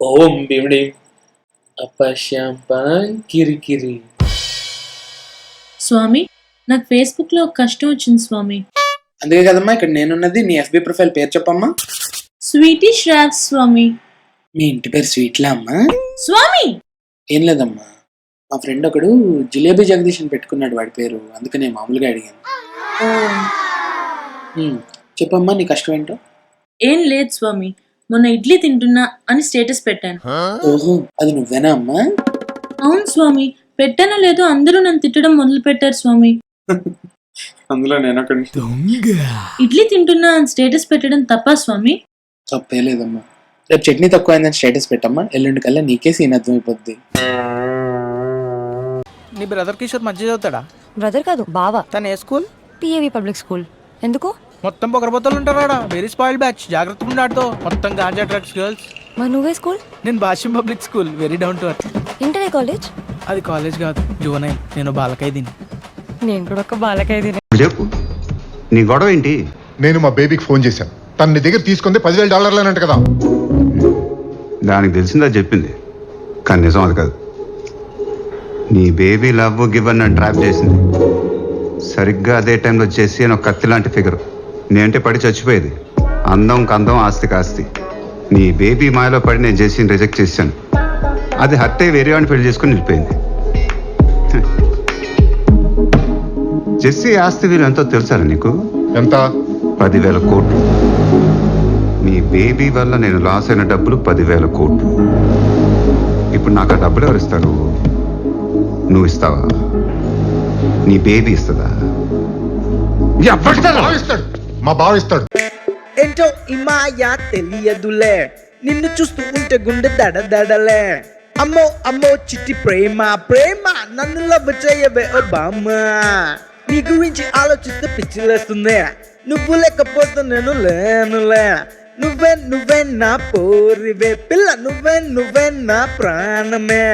ఓం భీముడి అపశ్యాంపాం కిరికిరి. స్వామి, నాకు ఫేస్బుక్ లో ఒక కష్టం వచ్చింది స్వామి. అందుకే కదమ్మా ఇక్కడ నేనున్నది. నీ FB ప్రొఫైల్ పేరు చెప్పమ్మా. స్వీటీ శ్రావ్స్ స్వామి. మీ ఇంటి పేరు స్వీట్లా అమ్మా? స్వామి ఏం లేదమ్మా, మా ఫ్రెండ్ ఒకడు జిలేబీ జగదీష్ అని పెట్టుకున్నాడు వాడి పేరు, అందుకనే మామూలుగా అడిగాను. చెప్పమ్మా నీ కష్టం ఏంటో. ఏం లేదు స్వామి, మొన్న ఇడ్లీ తింటున్నా అని స్టేటస్ పెట్టాను. ఓహో, అది నువ్వేనా అమ్మా? అవును స్వామి, పెట్టానో లేదో అందరూ నన్ను తిట్టడం మొదలు పెట్టారు స్వామి. అందులో నేను ఒకటి. ఇడ్లీ తింటున్నా అని స్టేటస్ పెట్టడం తప్పా స్వామి? తప్పే లేదమ్మా. రేపు చట్నీ తక్కువ అయిందని స్టేటస్ పెట్టమ్మా, ఎల్లుండి కల్లా నీకే సీన్ అర్థమైపోద్ది. నీ బ్రదర్ కిషోర్ మంచి చదువుతాడా? బ్రదర్ కాదు, బావా. తను ఏ స్కూల్? పిఏవి public school. ఎందుకు? మొత్తం పొగరబోతలు ఉంటారా? వెరీ స్పాయిల్డ్ బ్యాచ్, జాగ్రత్తగా ఉండాడుతో. మొత్తం గాంజా డ్రగ్స్ గర్ల్స్. మరి నువ్వే స్కూల్? నేను Bhashyam public school, very down to earth. Inter college? అది కాలేజ్ కాదు, జువనైల్. నేను బాలకైదిని. నేను కూడా ఒక బాలకైదిని. చెప్పు, నీ గొడవ ఏంటి? నేను మా బేబీకి ఫోన్ చేశాను. తన నీ దగ్గర తీసుకుంది $10,000 కదా. దానికి తెలిసిందా చెప్పింది, కానీ నిజం అది కాదు. నీ బేబీ లవ్ గివర్ నన్ను ట్రాప్ చేసింది. సరిగ్గా అదే టైంలో జెస్సీ అని ఒక కత్తి లాంటి ఫిగర్ నేనంటే పడి చచ్చిపోయేది. అందం కందం ఆస్తికి ఆస్తి. నీ బేబీ మాయలో పడి నేను జెస్సీని రిజెక్ట్ చేశాను. అది హత్య వేరే వాడిని పెళ్లి చేసుకుని వెళ్ళిపోయింది. జెస్సీ ఆస్తి వీరు ఎంతో తెలుసారా నీకు? ఎంత? 10,000 కోట్లు. నీ బేబీ వల్ల నేను లాస్ అయిన డబ్బులు 10,000 కోట్లు. ఇప్పుడు నాకు ఆ డబ్బులు ఎవరు ఇస్తారు? నువ్వు ఇస్తావా? నీ బేబీ ఇస్తుందా? మా బావ ఇస్తాడు. ఏంటో ఈ మాయా తెలియదులే, నిన్ను చూస్తూ ఉంటే గుండె దడదడలే. అమ్మో అమ్మో చిట్టి ప్రేమ ప్రేమ, నన్ను లవ్ చేయవే ఓ బామ్మ. నీ గురించి ఆలోచిస్తే పిచ్చిలేస్తుంది, నువ్వు లేకపోతే నేను లేనులే. నువ్వే నువ్వే నా పోరివే పిల్ల, నువ్వే నా ప్రాణమే.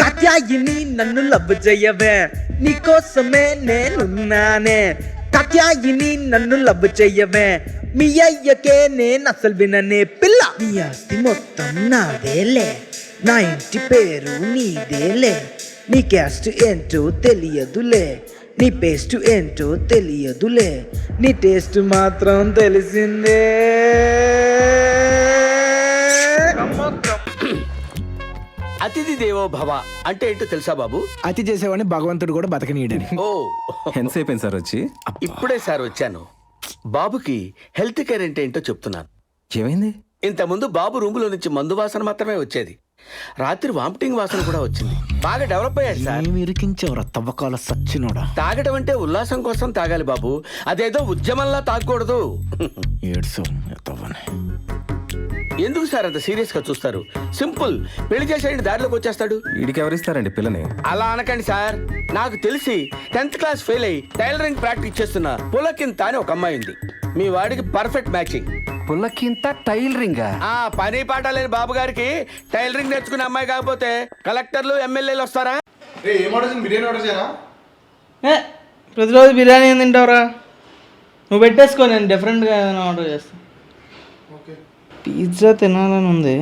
కాత్యాయిని నన్ను లవ్ చేయవే, నీకోసమే నేనున్నానే. కాత్యాయిని నన్ను లవ్ చేయవే, మీ అయ్యకే నేను అసలు విననే పిల్ల. నీ ఆస్తి మొత్తం నాదేలే, నా ఇంటి పేరు నీదేలే. నీ క్యాస్ట్ ఏంటో తెలియదులే, నీ పేస్ట్ ఏంటో తెలియదులే, నీ టేస్ట్ మాత్రం తెలిసిందే. అతిథి దేవో భవ అంటే ఏంటో తెలుసా బాబు? అతి చేసేవాడిని భగవంతుడు కూడా బతకనీయడని. ఓ ఎంతసేపు సార్ వచ్చి? ఇప్పుడే సార్ వచ్చాను. బాబుకి హెల్త్ కేర్ అంటే ఏంటో చెప్తున్నాను. ఏమైంది? ఇంతకుముందు బాబు రూములో నుంచి మందు వాసన మాత్రమే వచ్చేది, రాత్రి వామిటింగ్ వాసన కూడా వచ్చింది. బాగా డెవలప్ అయ్యాడు సార్. ఇరికించేవరా తవ్వకాల సచ్చినోడా. తాగడం అంటే ఉల్లాసం కోసం తాగాలి బాబు, అదేదో ఉద్యమంలా తాగకూడదు. ఏడ్సు. ఎందుకు సార్ అంత సీరియస్ గా చూస్తారు? సింపుల్, పెళ్లి చేసేయండి, దారిలోకి వచ్చేస్తాడు. వీడికి ఎవరిస్తారండి పిల్లని? అలా అనకండి సార్. నాకు తెలిసి 10th క్లాస్ ఫెయిల్ అయ్యి టైలరింగ్ ప్రాక్టీస్ చేస్తున్న పులకింత అని ఒక అమ్మాయి ఉంది. మీ వాడికి పర్ఫెక్ట్ మ్యాచింగ్. పుల్లకింత టైలరింగ్? ఆ పని పాట లేని బాబు గారికి టైలరింగ్ నేర్చుకునే అమ్మాయి కాకపోతే కలెక్టర్లు ఎమ్మెల్యేలు వస్తారా? ప్రతిరోజు బిర్యానీ ఏం తింటావురా? నువ్వు పెట్టేసుకో, నేను డిఫరెంట్గా ఏదైనా ఆర్డర్ చేస్తాను. పిజ్జా తినాలని ఉంది,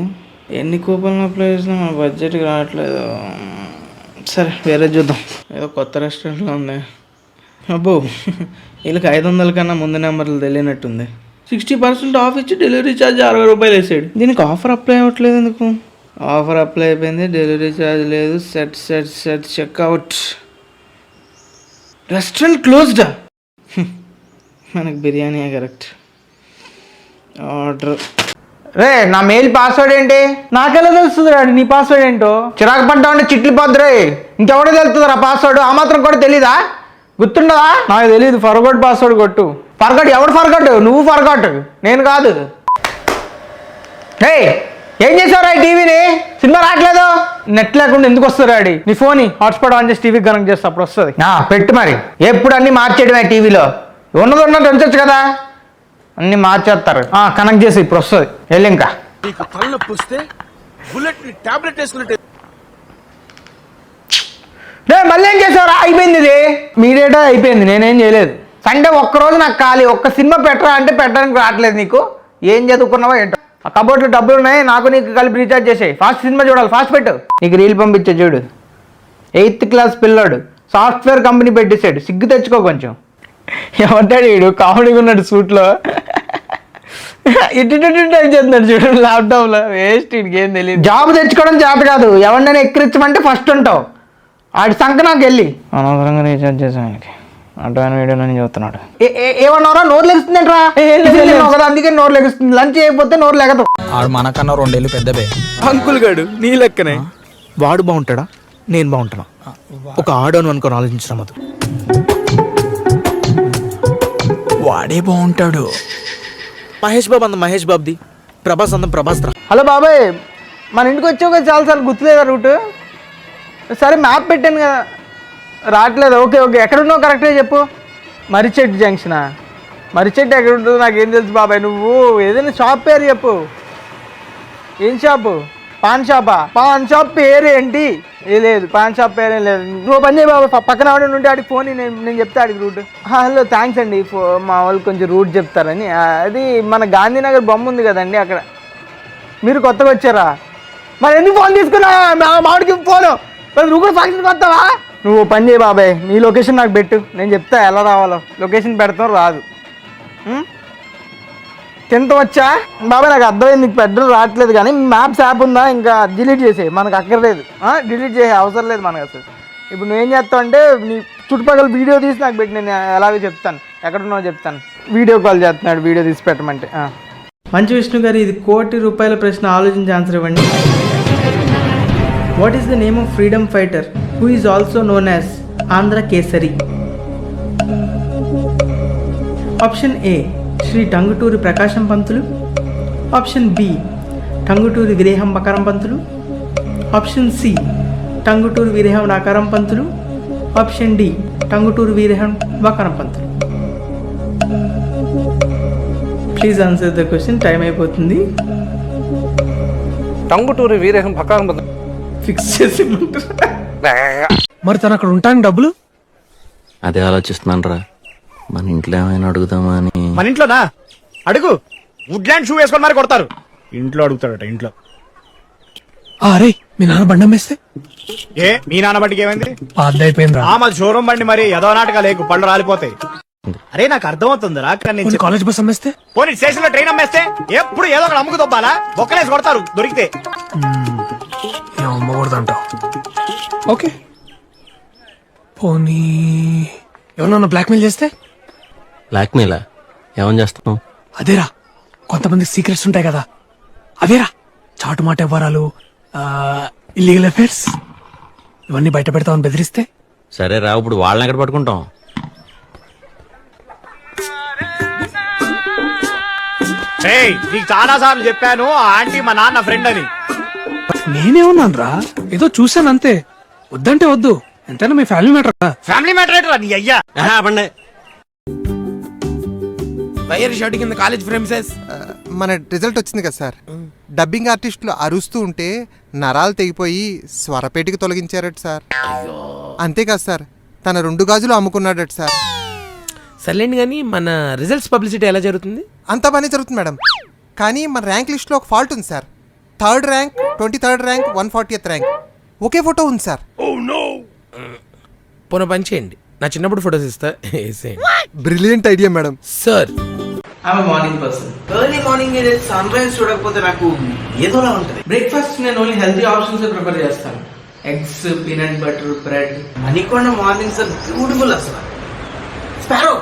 ఎన్ని కూపన్లు అప్లై చేసినా మన బడ్జెట్కి రావట్లేదు. సరే వేరే చూద్దాం, ఏదో కొత్త రెస్టారెంట్లో ఉంది. అబ్బో, వీళ్ళకి 500 కన్నా ముందు నెంబర్లు తెలియనట్టుంది. 60% ఆఫ్ ఇచ్చి డెలివరీ ఛార్జ్ 60 రూపాయలు వేసాడు. దీనికి ఆఫర్ అప్లై అవ్వట్లేదు ఎందుకు? ఆఫర్ అప్లై అయిపోయింది, డెలివరీ ఛార్జ్ లేదు. Set checkout. రెస్టారెంట్ క్లోజ్డా? మనకు బిర్యానీయే కరెక్ట్. ఆర్డర్. రే, నా మెయిల్ పాస్వర్డ్ ఏంటి? నాకెలా తెలుస్తుంది రా నీ పాస్వర్డ్ ఏంటో? చిరాకు పడ్డా ఉంటే చిట్లు పోద్దు రే. ఇంకెవడో తెలుస్తుంది రా పాస్వర్డ్? ఆ మాత్రం కూడా తెలీదా? గుర్తుండదా? నాకు తెలియదు. ఫర్గొట్ పాస్వర్డ్ కొట్టు. ఫర్గొట్? ఎవడు ఫర్గొట్? నువ్వు ఫర్గొట్, నేను కాదు. హే, ఏం చేసావురా ఈ టీవీని? సినిమా రావట్లేదు. నెట్ లేకుండా ఎందుకు వస్తుంది రాడి? నీ ఫోన్ హాట్స్పాట్ ఆన్ చేసి టీవీకి కనెక్ట్ చేస్తే అప్పుడు వస్తుంది. పెట్టు మరి. ఎప్పుడు అన్నీ మార్చేయడమే టీవీలో. ఉన్నది ఉంచచ్చు కదా, అన్ని మార్చేస్తారు. కనెక్ట్ చేసి ఇప్పుడు వస్తుంది. వెళ్ళి ఇంకా మళ్ళీ ఏం చేసావురా? అయిపోయింది ఇది. మీ డేటా అయిపోయింది, నేనేం చేయలేదు. సండే ఒక్కరోజు నాకు ఖాళీ. ఒక్క సినిమా పెట్టరా అంటే పెట్టడానికి రావట్లేదు నీకు. ఏం చదువుకున్నావో ఏంటో. ఆ కబోర్డ్లో డబ్బులు ఉన్నాయి, నాకు నీకు కలిపి రీఛార్జ్ చేసేయి. ఫాస్ట్ సినిమా చూడాలి, ఫాస్ట్ పెట్టు. నీకు రీల్ పంపించే చూడు. 8th క్లాస్ పిల్లాడు సాఫ్ట్వేర్ కంపెనీ పెట్టేశాడు, సిగ్గు తెచ్చుకో కొంచెం. ఏమంటాడు వీడు, కామెడీగా ఉన్నాడు సూట్లో. ఇటు టైప్ చేస్తున్నాడు చూడు ల్యాప్టాప్లో. వేస్ట్, వీడికి ఏం తెలియదు. జాబ్ తెచ్చుకోవడం చేత కాదు, ఎవరినైనా ఎక్కిరించమంటే ఫస్ట్ ఉంటావు. ఆడి సంఖ నాకు వెళ్ళి అనవసరంగా రీఛార్జ్ చేసాను ఆయనకి. అడ్వాన్ వీడియోని చూస్తున్నాడు. ఏమన్నారా, నోరు లెగుస్తుందంటరా కదా, అందుకే నోరు లెగుస్తుంది. లంచ్ చేయకపోతే నోరు లెగదు. ఆడు మనకన్నా 2 ఏళ్ళు పెద్దబే. అంకుల్ గాడు నీ లెక్కనే. వాడు బాగుంటాడా, నేను బాగుంటానా? ఒక ఆడోను అనుకొని ఆలోచించడం మధు. వాడే బాగుంటాడు. మహేష్ బాబు అందం మహేష్ బాబుది, ప్రభాస్ అందం ప్రభాస్ రా. హలో బాబాయ్, మన ఇంటికి వచ్చావు కదా చాలాసార్లు, గుర్తులేదా రూట్? సరే మ్యాప్ పెట్టాను కదా, రావట్లేదు. ఓకే ఓకే, ఎక్కడున్నావు కరెక్ట్గా చెప్పు. మర్రిచెట్టు జంక్షనా? మర్రిచెట్టు ఎక్కడ ఉంటుందో నాకేం తెలుసు బాబాయ్. నువ్వు ఏదైనా షాప్ పేరు చెప్పు. ఏం షాపు? పాన్ షాపా? పాన్ షాప్ పేరు ఏంటి? లేదు, పాన్ షాప్ పేరేం లేదు. నువ్వు పని చేయి బాబాయ్, పక్కన ఆవిడ ఉంటే ఆడికి ఫోన్ నేను చెప్తా ఆడికి రూట్. హలో థ్యాంక్స్ అండి, మా వాళ్ళు కొంచెం రూట్ చెప్తారని. అది మన గాంధీనగర్ బొమ్మ ఉంది కదండి అక్కడ. మీరు కొత్తగా వచ్చారా? మరి ఎందుకు ఫోన్ తీసుకున్నా? మామిడికి ఫోను నువ్వు కూడా ఫంక్షన్కి వస్తావా? నువ్వు పని చేయి బాబాయ్, నీ లొకేషన్ నాకు పెట్టు, నేను చెప్తా ఎలా రావాలో. లొకేషన్ పెడతాం, రాదు. 10th వచ్చా బాబాయ్? నాకు అర్థమైంది, నీకు పెట్టడం రావట్లేదు. కానీ మ్యాప్స్ యాప్ ఉందా? ఇంకా డిలీట్ చేసేయి, మనకు అక్కర్లేదు. డిలీట్ చేసే అవసరం లేదు మనకు అసలు. ఇప్పుడు నువ్వేం చేస్తావు అంటే, నీ చుట్టుపక్కల వీడియో తీసి నాకు పెట్టి, నేను ఎలాగో చెప్తాను, ఎక్కడున్నావు చెప్తాను. వీడియో కాల్ చేస్తున్నాడు, వీడియో తీసి పెట్టమంటే. మంచి విష్ణు గారు, ఇది ₹1,00,00,000 ప్రశ్న, ఆలోచించి ఆన్సర్ ఇవ్వండి. What is the name of freedom fighter who is also known as Andhra Kesari? Option A Shri Tanguturi Prakasam Pantulu. Option B Tanguturi వీరేహం బకారం పంతులు. ఆప్షన్ సి టంగుటూరి వీరేహం నాకారం పంతులు. ఆప్షన్ డి టంగుటూరి వీరేహం బకారం Pantulu. Please answer the question, time అయిపోతుంది. టంగుటూరి వీరేహం పక్కా ఫిక్స్ చేసి మరి తను అక్కడ ఉంటాను డబ్బులు. అదే ఆలోచిస్తున్నాను రా, మన ఇంట్లో ఏమైనా అడుగుదామా అని. మన ఇంట్లోనా? అడుగు. వుడ్లాండ్ షూ వేసుకొని మరి కొడతారు. ఇంట్లో అడుగుతాడట, ఇంట్లో. అరే, మీ నాన్న బండి అమ్మేస్తే? ఏ మీ నాన్న బండికి ఏమైంది? అయిపోయింది. మాది షోరూమ్ బండి, మరి ఏదో నాటక లేకు, పళ్ళు రాలిపోతాయి. అరే నాకు అర్థమవుతుందిరా, నేను కాలేజ్ బస్ అమ్మేస్తే, పోనీ స్టేషన్ లో ట్రైన్ అమ్మేస్తే, ఎప్పుడు ఏదో ఒకటి అమ్ముకు దొబ్బాలా, ఒక్కలేసి కొడతారు దొరికితే. అమ్మకూడదంటావు. ఓకే, పోనీ ఎవరన్నా బ్లాక్మెయిల్ చేస్తే? బ్లాక్మెయిలా? ఏమని చేస్తాం? అదేరా, కొంతమంది సీక్రెట్స్ ఉంటాయి కదా, అవేరా. చాటు మాట వ్యవహారాలు, ఇల్లీగల్ అఫైర్స్, ఇవన్నీ బయట పెడతామని బెదిరిస్తే? సరే రా, ఇప్పుడు వాళ్ళని ఎక్కడ పట్టుకుంటాం? నీకు చాలా సార్లు చెప్పాను, ఆ ఆంటీ మా నాన్న ఫ్రెండ్ అని. నేనేమన్నాను రా, ఏదో చూసాను అంతే. వద్దంటే వద్దు, ఎంతైనా మీ ఫ్యామిలీ మ్యాటర్. ఫ్యామిలీ మ్యాటర్ ఏంట్రా నీ అయ్యా? పండే వైర్ షర్ట్ కింద కాలేజ్ ఫ్రెండ్స్. మన రిజల్ట్ వచ్చింది కదా సార్, డబ్బింగ్ ఆర్టిస్టులు అరుస్తూ ఉంటే నరాలు తెగిపోయి స్వరపేటికి తొలగించారట సార్. అంతేకాదు సార్, తన 2 గాజులు అమ్ముకున్నాడట సార్. సర్లేండి, కానీ మన రిజల్ట్స్ పబ్లిసిటీ ఎలా జరుగుతుంది? అంతా బాగానే జరుగుతుంది మేడం, కానీ మన ర్యాంక్ లిస్ట్లో ఒక ఫాల్ట్ ఉంది sir. 3rd rank, 23rd rank, 140th rank ఒకే ఫోటో ఉంది సార్. పోన పని చేయండి, నా చిన్నప్పుడు ఫోటోస్ ఇస్తా, వేసేయండి. Brilliant idea madam. Sir, I'm morning person. Early morning sunrise చూడకపోతే నాకు ఏదోలా ఉంటుంది. బ్రేక్ఫాస్ట్ నేను ఓన్లీ హెల్తీ ఆప్షన్స్ ప్రిఫర్ చేస్తాను. Eggs, peanut butter, bread. Manikonda mornings are beautiful అసలు. Sparrow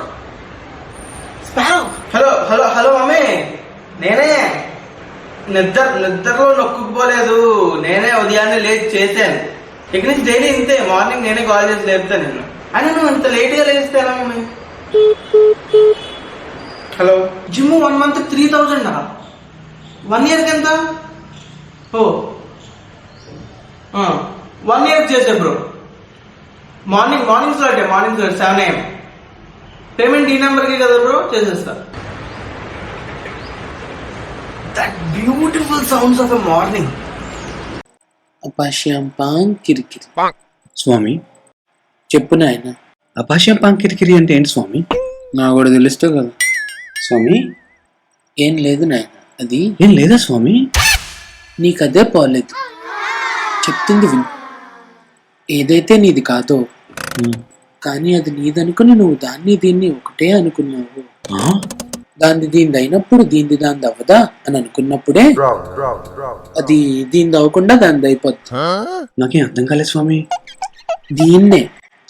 sparrow hello hello hello mummy, నేనే నిద్రలో నొక్కుపోలేదు. నేనే ఉదయాన్నే లేచి చేశాను. ఇక్కడి నుంచి డైలీ ఇంతే, మార్నింగ్ నేనే కాల్ చేసి లేపుతాను నేను. అని నువ్వు ఇంత లేట్గా లేస్తే ఎలా మమ్మీ? Hello, gym 1 month 3,000. 1 yearకి ఎంత? ఓ 1 year చేసా bro. Morning slot 7 AM. Payment ఈ నెంబర్కి కదా బ్రో, చేసేస్తా. That beautiful sounds of a morning. అపాశ్యం పాంగ్ కిరికిరి. స్వామి చెప్పు నాయన, అపాశ్యం పాంగ్ కిరికిరి అంటే ఏంటి స్వామి? నా కూడా తెలుస్తావు కదా స్వామి. ఏం లేదు నాయన, అది ఏం లేదా స్వామి, నీకదే పోలేదు. చెప్తుంది విను. ఏదైతే నీది కాదో కానీ అది నీదనుకుని నువ్వు దాన్ని దీన్ని ఒకటే అనుకున్నావు. దాన్ని దీనిది అయినప్పుడు దీనిది దానిది అవ్వదా అని అనుకున్నప్పుడే అది దీనిది అవ్వకుండా దానిది అయిపోద్ది. నాకేం అర్థం కాలేదు స్వామి. దీన్నే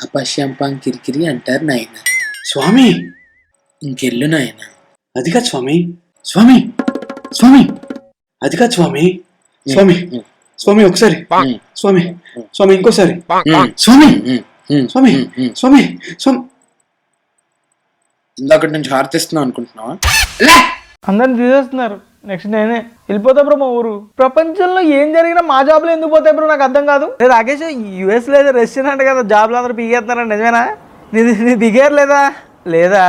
అపశ్యంపాం కిరికిరి అంటారు నాయన. స్వామి ఇంకెళ్ళు నాయన. అది కాదు స్వామి, స్వామి స్వామి అది కాదు స్వామి. స్వామి స్వామి ఒకసారి, స్వామి స్వామి ఇంకోసారి, స్వామి స్వామి స్వామి స్వామి. ఇందాకటి నుంచి హారతిస్తున్నావు అనుకుంటున్నావా? అందరిని తీసేస్తున్నారు. నెక్స్ట్ నేనే వెళ్ళిపోతా బ్రో మా ఊరు. ప్రపంచంలో ఏం జరిగినా మా జాబ్లో ఎందుకు పోతాయి బ్రో నాకు అర్థం కాదు. రాకేష్ యూఎస్ లేదా రష్యన్ అంటే కదా జాబ్లో అందరూ బిగేస్తున్నారండి, నిజమేనా? నీ బిగేరు లేదా? లేదా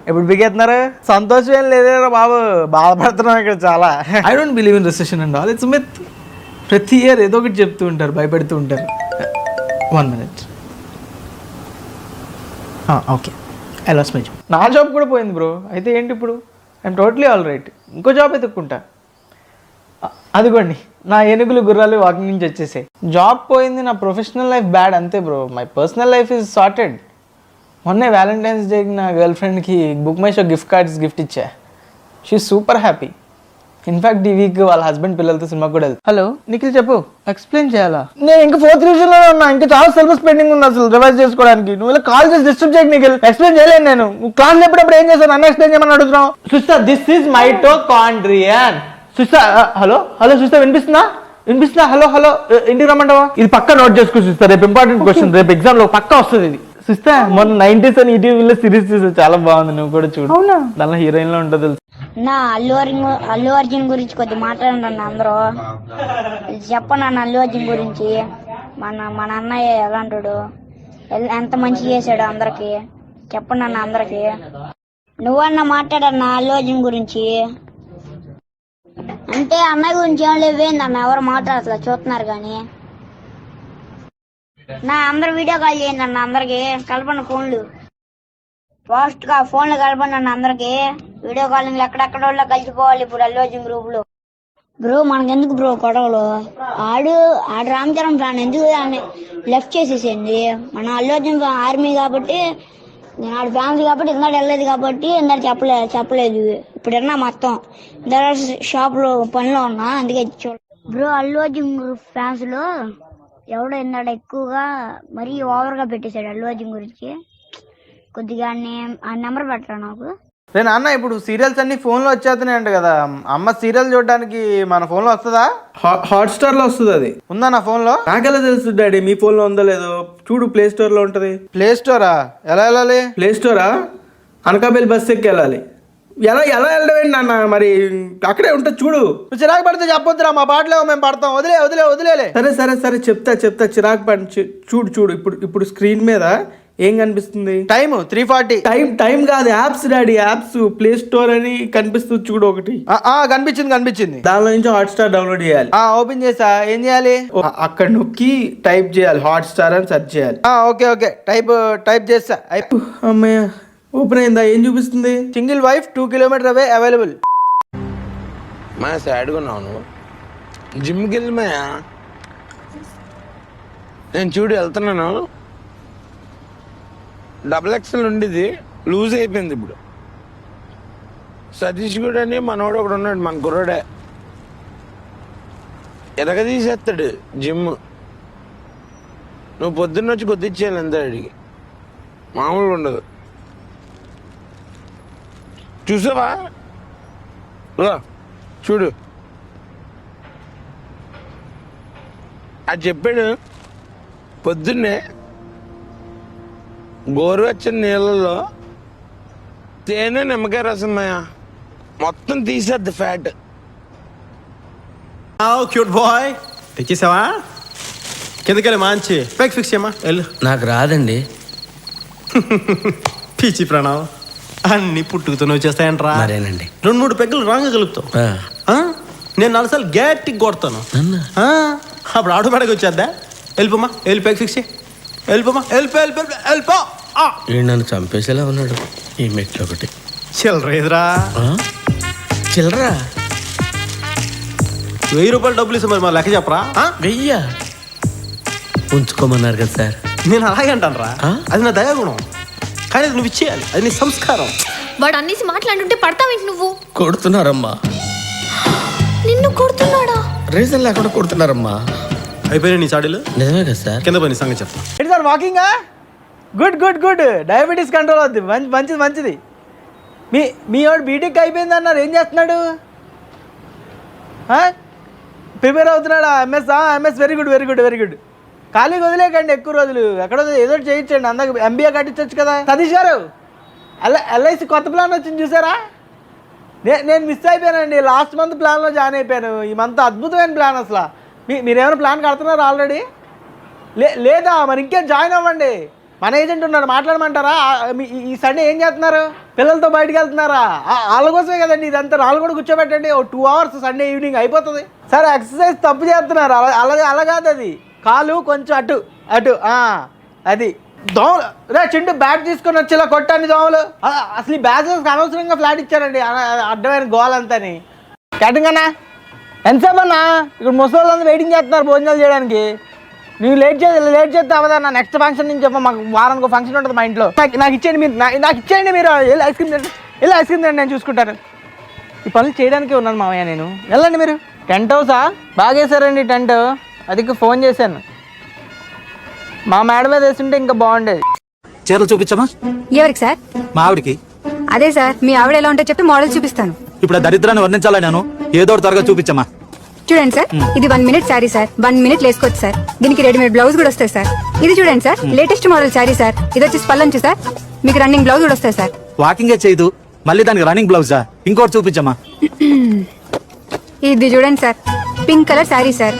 ఎప్పుడు బిగేస్తున్నారు? సంతోషం ఏం లేదేరా బాబు, బాధపడుతున్నాం ఇక్కడ చాలా. I don't believe in recession and all, it's myth. ప్రతి ఇయర్ ఏదో ఒకటి చెప్తూ ఉంటారు, భయపెడుతూ ఉంటారు. 1 minute. Okay, I lost my job. నా జాబ్ కూడా పోయింది బ్రో. అయితే ఏంటి ఇప్పుడు? I'm totally all right. ఇంకో జాబ్ ఎత్తుక్కుంటా. అదిగోండి నా ఏనుగులు గుర్రాలు వాకింగ్ నుంచి వచ్చేసాయి. జాబ్ పోయింది, నా ప్రొఫెషనల్ లైఫ్ బ్యాడ్ అంతే bro. My personal life is sorted. మొన్నే వ్యాలంటైన్స్ డేకి నా గర్ల్ ఫ్రెండ్కి BookMyShow gift cards gift ఇచ్చా. She super happy. ఇన్ఫాక్ట్ ఈ వీక్ వాళ్ళ హస్బెండ్ పిల్లలతో సినిమాకి కూడా వెళ్తాను. హలో నిఖిల్ చెప్పు, ఎక్స్ప్లెయిన్ చేయాలా? నేను ఇంకా 4th డివిజన్లో ఉన్నా, ఇంకా చాలా సిలబస్ పెండింగ్ ఉంది అసలు రివైజ్ చేసుకోవడానికి. నువ్వు ఇలా కాల్ చేసి డిస్టర్బ్ చేయకు నిఖిల్. ఎక్స్ప్లెయిన్ చేయలేను నేను. నువ్వు క్లాస్ చెప్పినప్పుడు ఏం చేస్తాను, నన్ను ఎక్స్ప్లెయిన్ చేయమని అడుగుతున్నావు. Sister this is mitochondrion. Sister hello hello sister వినిపిస్తుందా? వినిపిస్తుందా? హలో హలో ఇంటికి రమ్మంటావా? ఇది పక్కా నోట్ చేసుకో సిస్టర్, రేపు ఇంపార్టెంట్ క్వశ్చన్, రేపు ఎగ్జామ్ లో పక్కా వస్తుంది ఇది. సిస్టర్ మొన్న 90s అని ఈటీవీలో సిరీస్ చూసా, చాలా బాగుంది, నువ్వు కూడా చూడు. అవునా? దానిలో హీరోయిన్ లో ఉంటుంది. నా అల్లు అర్జున్ గురించి కొద్దిగా మాట్లాడండి అందరూ. చెప్పండి అన్న అల్లు అర్జున్ గురించి. మన అన్నయ్య ఎలాంటాడు, ఎంత మంచి చేశాడు అందరికి చెప్పండి అన్న అందరికి. నువ్వన్నా మాట్లాడన్నా అల్లు అర్జున్ గురించి. అంటే అన్నయ్య గురించి ఏం లేవేంది అన్న, ఎవరు మాట్లాడట్లా చూస్తున్నారు కానీ. నా అందరు వీడియో కాల్ చేయండి అన్న అందరికి, కలపండి ఫోన్లు ఫాస్ట్ గా, ఫోన్లు కలపండి అన్న అందరికి. వీడియో కాలింగ్ ఎక్కడెక్కడ కలిసిపోవాలి ఇప్పుడు అల్లు అర్జున్ గ్రూప్ లో. బ్రో మనకెందుకు బ్రో గొడవలు? ఆడు రామ్ చరణ్ ఫ్యాన్, ఎందుకు లెఫ్ట్ చేసేసింది. మన అల్లు అర్జున్ ఆర్మీ కాబట్టి, నేను ఆడు ఫ్యాన్స్ కాబట్టి ఇందాడు వెళ్ళలేదు కాబట్టి ఇందాడు చెప్పలేదు. ఇప్పుడు విన్నా మొత్తం. ఇందాడు షాప్ లో పనిలో ఉన్నా, అందుకే బ్రో అల్లు అర్జున్ ఫ్యాన్స్ లో ఎవడో ఇందాడు ఎక్కువగా మరీ ఓవర్ గా పెట్టేశాడు అల్లు అర్జున్ గురించి. కొద్దిగా ఆ నెంబర్ పెట్టరా నాకు. రే నాన్న, ఇప్పుడు సీరియల్స్ అన్ని ఫోన్లో వచ్చేస్తున్నాయి అంట కదా. అమ్మ సీరియల్ చూడడానికి మన ఫోన్లో వస్తుందా? హాట్స్టార్లో వస్తుంది. అది ఉందా నా ఫోన్లో? నాకెలా తెలుసు డాడీ, మీ ఫోన్లో ఉందో లేదో చూడు. ప్లే స్టోర్లో ఉంటుంది. ప్లే స్టోరా? ఎలా వెళ్ళాలి? ప్లే స్టోరా? అనకాపల్లి బస్ ఎక్కి వెళ్ళాలి. ఎలా వెళ్ళడం ఏంటి నాన్న? మరి అక్కడే ఉంటుంది చూడు. నువ్వు చిరాకు పడితే చెప్పొద్దురా, మా పాటలేవో మేము పడతాం. వదిలే. సరే చెప్తా. చిరాకు పడి చూడు. ఇప్పుడు స్క్రీన్ మీద ఏం కనిపిస్తుంది? టైం 3:40. టైం కాదు, apps daddy, apps. Play store అని కనిపిస్తుంది చూడు ఒకటి. కనిపించింది. దానిలో నుంచి హాట్స్టార్ డౌన్లోడ్ చేయాలి. ఓపెన్ చేసా. ఏం చేయాలి? అక్కడ నొక్కి టైప్ చేయాలి, హాట్స్టార్ అని సెర్చ్ చేయాలి. ఓకే టైప్ చేస్తా. అమ్మయ్య, ఓపెన్ అయిందా? ఏం చూపిస్తుంది? సింగిల్ వైఫ్ 2 kilometers అవే అవైలబుల్. మా సాడ్గా ఉన్నాను, జిమ్కి వెళ్ళి మాయా. నేను చూడు వెళ్తున్నాను, XXL ఉండేది లూజ్ అయిపోయింది. ఇప్పుడు సతీష్ కూడా అని మనోడు ఒకడు ఉన్నాడు, మన కుర్రాడే, ఎలాగ తీసేస్తాడు జిమ్. నువ్వు పొద్దున్న వచ్చి కొద్దిచ్చేయాలి అంతే, అడిగి మామూలుగా ఉండదు. చూసావా? చూడు అది చెప్పాడు. పొద్దున్నే గోరువెచ్చని నీళ్ళలో తేనె నిమ్మకాయ రసం మొత్తం తీసేద్ది ఫ్యాట్. క్యూట్ బాయ్, తెచ్చేసావా? కిందకెళ్ళి మంచి బ్రేక్ ఫిక్స్ చేయమా. వెళ్ళు. నాకు రాదండి. పిచ్చి ప్రణవ్, అన్ని పుట్టుకుతూనే వచ్చేస్తాయంట్రా. మరేనండి. 2-3 పెగ్గులు రాంగ్ కలుపుతావు. నేను 4 సార్లు గట్టికి కొడతాను. అప్పుడు ఆటోమేటిక్గా వచ్చేద్దా? వెళ్ళిపోమా, వెళ్ళి పెగ్ ఫిక్స్ చేయి. వెళ్ళిపోమా, వెళ్ళిపో. నన్ను చంపేసేలా ఉన్నాడు ఈ మెట్లు ఒకటి. చిల్లరేదిరా. చిల్లరా 1000 రూపాయలు డబ్బులు ఇస్తే మరి మా లెక్క చెప్పరా? 1000 ఉంచుకోమన్నారు కదా సార్. నేను అలాగే అంటాను రా, అది నా దయాగుణం. కానీ అది నువ్వు ఇచ్చేయాలి, అది నీ సంస్కారం. వాడు అన్నేసి మాట్లాడుంటే పడతావేంటి నువ్వు? కొడుతున్నారమ్మా, నిన్ను కొడుతున్నాడా? రీజన్ లేకుండా కొడుతున్నారమ్మా. అయిపోయినా నీ చాడీలు? నిజమే కదా సార్. కింద పోయి నీ సంగతి చెప్తా. ఏంటి సార్ వాకింగా? Good good good, diabetes control అవుద్ది. మంచిది మంచిది. మీ వాడు బీటెక్ అయిపోయింది అన్నారు, ఏం చేస్తున్నాడు? ప్రిపేర్ అవుతున్నాడా? MS very good very good very good. ఖాళీగా వదిలేకండి ఎక్కువ రోజులు, ఎక్కడో ఏదో చేయించండి. అందరికి ఎంబీఏ కట్టించవచ్చు కదా. సతీష్ గారు, ఎల్ఐసి కొత్త ప్లాన్ వచ్చింది చూసారా? నేను మిస్ అయిపోయానండి. లాస్ట్ మంత్ ప్లాన్లో జాయిన్ అయిపోయాను. ఈ మంత్ అద్భుతమైన ప్లాన్ అసలు. మీరేమైనా ప్లాన్ కడుతున్నారా ఆల్రెడీ? లేదా? మరి ఇంకేం జాయిన్ అవ్వండి. మన ఏజెంట్ ఉన్నాడు, మాట్లాడమంటారా? ఈ సండే ఏం చేస్తున్నారు? పిల్లలతో బయటకు వెళ్తున్నారా? వాళ్ళ కోసమే కదండి ఇదంతా. వాళ్ళు కూడా కూర్చోబెట్టండి, ఓ 2 hours సండే ఈవినింగ్ అయిపోతుంది. సరే ఎక్సర్సైజ్ తప్పు చేస్తున్నారు, అలా కాదు. అది కాలు కొంచెం అటు అటు అది. దోమలు రే చిండు, బ్యాట్ తీసుకొని వచ్చి ఇలా కొట్టండి దోమలు. అసలు ఈ బ్యాచెస్కి అనవసరంగా ఫ్లాట్ ఇచ్చారండి, అడ్డమైన గోలంతని. క్యాటింగ్ అన్నా ఎంతసేపు అన్నా? ఇక్కడ ముసలి వెయిటింగ్ చేస్తున్నారు భోజనాలు చేయడానికి. నువ్వు లేట్ చేస్తే అవదన్నా. నెక్స్ట్ ఫంక్షన్ నుంచి చెప్ప, మాకు వారానికి ఫంక్షన్ ఉంటుంది మా ఇంట్లో. నాకు ఇచ్చేయండి మీరు, నాకు ఇచ్చేయండి మీరు. వెళ్ళి ఐస్ క్రీమ్ తిండి నేను చూసుకుంటాను. ఈ పనులు చేయడానికే ఉన్నాను మామయ్య నేను. వెళ్ళండి మీరు. టెంట్ హౌసా? బాగా వేసారండి టెంట్. అది ఫోన్ చేశాను, మా మేడం మీద వేస్తుంటే ఇంకా బాగుండేది. చీరలు చూపించమా? ఎవరికి సార్? మా ఆవిడికి. అదే సార్, మీ ఆవిడ ఎలా ఉంటే చెప్తే మోడల్ చూపిస్తాను. ఇప్పుడు దరిద్రాన్ని వర్ణించాలా నేను? ఏదో త్వరగా చూపించమా. చూడండి సార్, ఇది 1 minute శారీ సార్. 1 minute వేసుకోవచ్చు సార్. దీనికి రెడీమేడ్ బ్లౌజ్ కూడా వస్తాయి సార్. ఇది చూడండి sir, latest model sari sir. ఇది వచ్చి పల్లంచు సార్. మీకు రన్నింగ్ బ్లౌజ్ కూడా వస్తాయి సార్. వాకింగే చేయదు, మళ్ళీ దానికి రన్నింగ్ బ్లౌజా? ఇంకోటి చూపించమా. ఇది చూడండి sir, pink colour sari sir.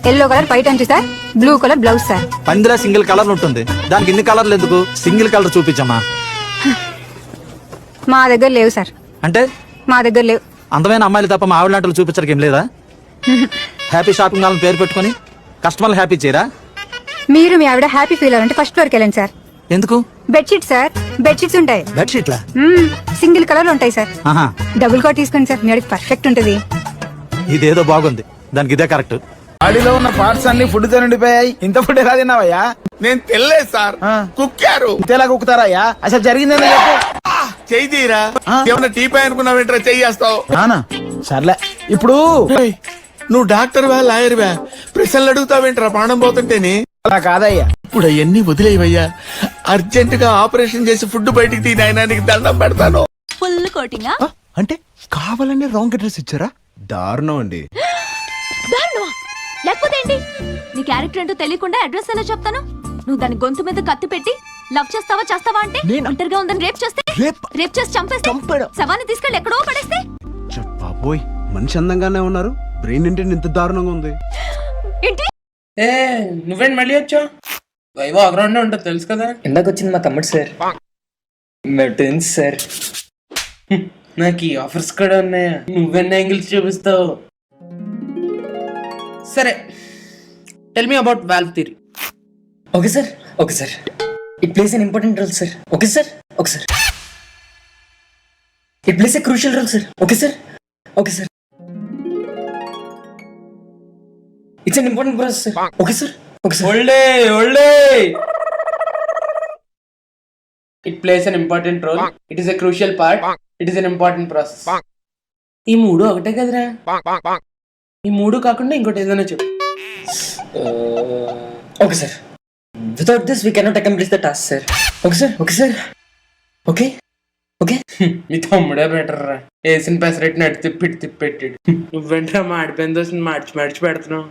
Yellow colour పైట అంచు sir. Blue colour blouse sir. పందిలా సింగిల్ కలర్ ఉంటుంది, దానికి ఇన్ని కలర్లు ఎందుకు? సింగిల్ కలర్ చూపించమా. మా దగ్గర లేవు సార్. అంటే మా దగ్గర లేవు. అందమైన అమ్మాయిలు తప్ప మా ఆవిడ లాంటి చూపించడానికి ఏం లేదా? హ్యాపీ షాపింగ్ మాల్ పేరు పెట్టుకుని కస్టమర్లు హ్యాపీ చేయరా? మీరు మీ ఆవిడ హ్యాపీ ఫీల్ అవ్వాలంటే ఫస్ట్ ఫ్లోర్కి వెళ్ళండి సార్. ఎందుకు? బెడ్షీట్ సార్, బెడ్షీట్స్ ఉంటాయి. బెడ్షీట్లా? సింగిల్ కలర్ ఉంటాయి సార్. డబుల్ కోట్ తీసుకోండి సార్, మీ ఆవిడకి పర్ఫెక్ట్ ఉంటుంది. ఇదేదో బాగుంది, దానికి ఇదే కరెక్ట్. బాడీలో ఉన్న పార్ట్స్ అన్ని ఫుడ్ తో నిండిపోయాయి. ఇంత ఫుడ్ ఎలా తిన్నావయ్యా? నేను తెలియదు సార్, కుక్కారు. ఇంతేలా కుక్కుతారయ్యా? అసలు జరిగిందని చెప్పు. చెయ్యి తీరా. ఏమన్నా టీపై అనుకున్నావేంట్రా? చెయ్యేస్తావు. సర్లే, ఇప్పుడు నువ్వు డాక్టర్ వా లాయర్ వా? ప్రశ్నలు అడుగుతావేంట్రా ప్రాణం పోతుంటేనే? అలా కాదయ్యా. ఇప్పుడు అవన్నీ వదిలేవయ్యా. అర్జెంట్ గా ఆపరేషన్ చేసి ఫుడ్ బయటికి తీ నాయనా, నీకు దండం పెడతాను. Full coating. అంటే కావాలనే రాంగ్ అడ్రస్ ఇచ్చారా? దారుణం అండి. దారుణమా? లేకపోతే ఏంటి? నీ క్యారెక్టర్ ఏంటో తెలియకుండా అడ్రస్ ఎలా చెప్తాను? నువ్వు దాని గొంతు మీద కత్తి పెట్టి లవ్ చేస్తావా అంటే ఒంటరిగా ఉందని రేప్ చేస్తే, రేప్ చేసి చంపేస్తే, శవాన్ని తీసుకెళ్ళి ఎక్కడో పడేస్తే. బాబోయ్, మనిషి అందంగానే ఉన్నారు, బ్రెయిన్ ఏంటి ఇంత దారుణంగా ఉంది? ఏంటి? నువ్వేంటి మళ్ళీ వచ్చావు? వైవో అగ్రౌండ్ ఉంటుంది తెలుసు కదా. ఇందాక వచ్చింది మా తమ్ముడు సార్. మెటన్స్ సార్. నాకు ఈ ఆఫర్స్ కూడా ఉన్నాయా? నువ్వెన్ని యాంగిల్స్ చూపిస్తావు? సరే, tell me about valve theory. Okay sir, okay sir. It plays an important role sir. Okay sir, okay sir. It plays a crucial role sir. Okay sir, okay sir. It's an important process sir. Okay sir, okay sir. ఓల్డే. It plays an important role. It is a crucial part. It is an important process. ఈ మూడు ఒకటే కదరా? ఈ మూడు కాకుండా ఇంకోటి ఏదైనా చెప్పు. Okay sir. Without this we cannot accomplish the task sir. Okay sir, okay sir. Okay okay. మీ తమ్ముడే బెటర్ రా. వేసిన పెసరెట్టిని అటు తిప్పెట్టాడు. నువ్వేంట్రా మాడిపోయిన దోశ మార్చి పెడుతున్నావు?